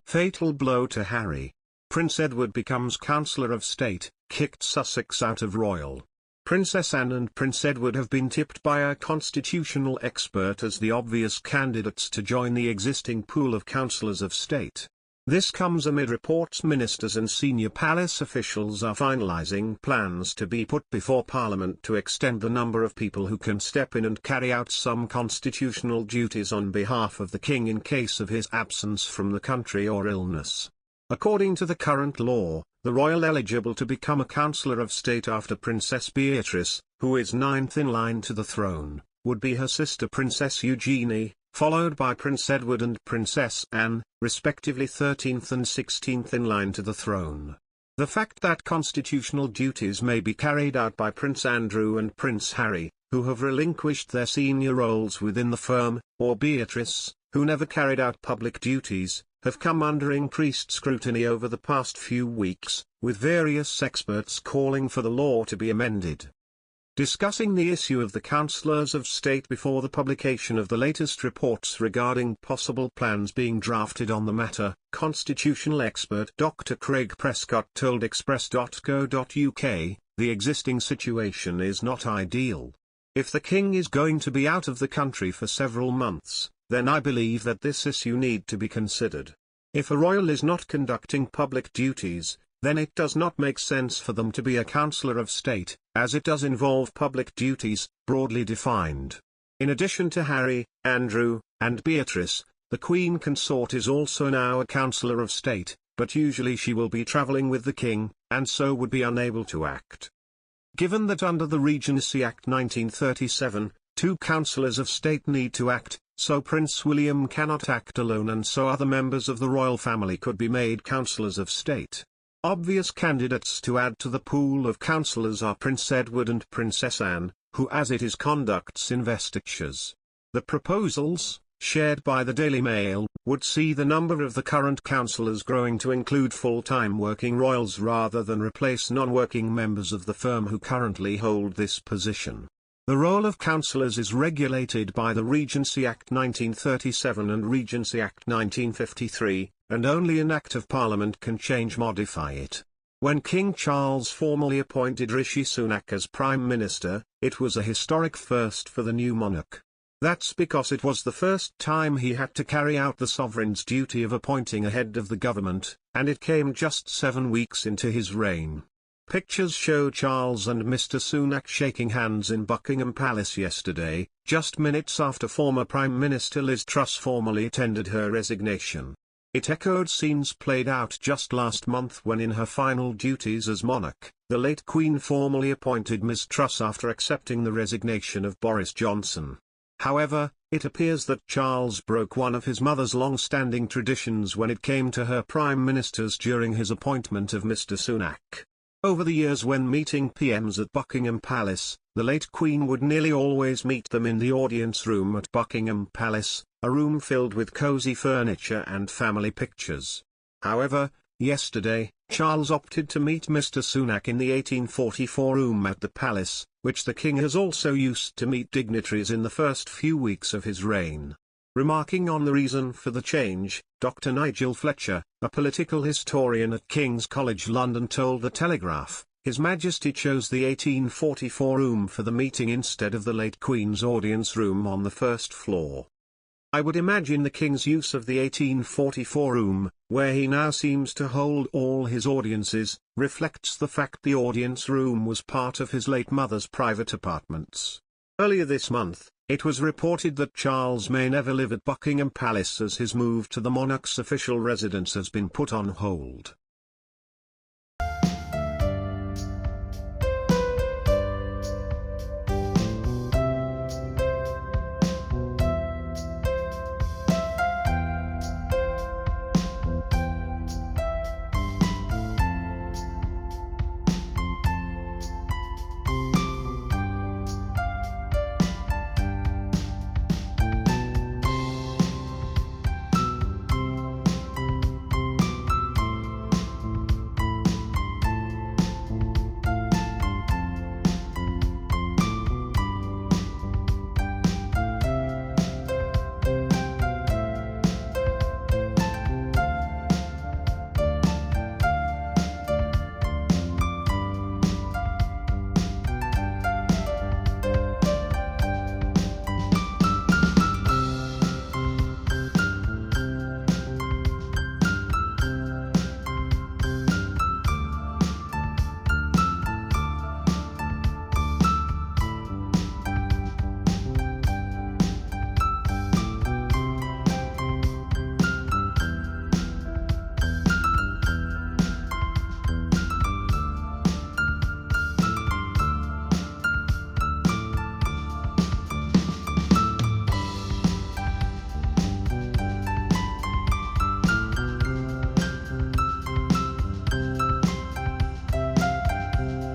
Fatal blow to Harry. Prince Edward becomes Counsellor of State, kicked Sussex out of royal. Princess Anne and Prince Edward have been tipped by a constitutional expert as the obvious candidates to join the existing pool of Counsellors of State. This comes amid reports ministers and senior palace officials are finalising plans to be put before Parliament to extend the number of people who can step in and carry out some constitutional duties on behalf of the King in case of his absence from the country or illness. According to the current law, the royal eligible to become a Counsellor of State after Princess Beatrice, who is ninth in line to the throne, would be her sister Princess Eugenie, followed by Prince Edward and Princess Anne, respectively 13th and 16th in line to the throne. The fact that constitutional duties may be carried out by Prince Andrew and Prince Harry, who have relinquished their senior roles within the firm, or Beatrice, who never carried out public duties, have come under increased scrutiny over the past few weeks, with various experts calling for the law to be amended. Discussing the issue of the Counsellors of State before the publication of the latest reports regarding possible plans being drafted on the matter, constitutional expert Dr. Craig Prescott told express.co.uk, the existing situation is not ideal. If the King is going to be out of the country for several months, then I believe that this issue need to be considered. If a royal is not conducting public duties, then it does not make sense for them to be a Counsellor of State, as it does involve public duties, broadly defined. In addition to Harry, Andrew, and Beatrice, the Queen Consort is also now a Counsellor of State, but usually she will be travelling with the King, and so would be unable to act. Given that under the Regency Act 1937, 2 Counsellors of State need to act, so Prince William cannot act alone and so other members of the royal family could be made Counsellors of State. Obvious candidates to add to the pool of counsellors are Prince Edward and Princess Anne, who as it is conducts investitures. The proposals, shared by the Daily Mail, would see the number of the current counsellors growing to include full-time working royals rather than replace non-working members of the firm who currently hold this position. The role of counsellors is regulated by the Regency Act 1937 and Regency Act 1953, and only an Act of Parliament can modify it. When King Charles formally appointed Rishi Sunak as Prime Minister, it was a historic first for the new monarch. That's because it was the first time he had to carry out the sovereign's duty of appointing a head of the government, and it came just 7 weeks into his reign. Pictures show Charles and Mr. Sunak shaking hands in Buckingham Palace yesterday, just minutes after former Prime Minister Liz Truss formally tendered her resignation. It echoed scenes played out just last month when in her final duties as monarch, the late Queen formally appointed Ms. Truss after accepting the resignation of Boris Johnson. However, it appears that Charles broke one of his mother's long-standing traditions when it came to her prime ministers during his appointment of Mr. Sunak. Over the years when meeting PMs at Buckingham Palace, the late Queen would nearly always meet them in the audience room at Buckingham Palace, a room filled with cosy furniture and family pictures. However, yesterday, Charles opted to meet Mr. Sunak in the 1844 room at the palace, which the King has also used to meet dignitaries in the first few weeks of his reign. Remarking on the reason for the change, Dr. Nigel Fletcher, a political historian at King's College London told The Telegraph, His Majesty chose the 1844 room for the meeting instead of the late Queen's audience room on the first floor. I would imagine the King's use of the 1844 room, where he now seems to hold all his audiences, reflects the fact the audience room was part of his late mother's private apartments. Earlier this month, it was reported that Charles may never live at Buckingham Palace as his move to the monarch's official residence has been put on hold.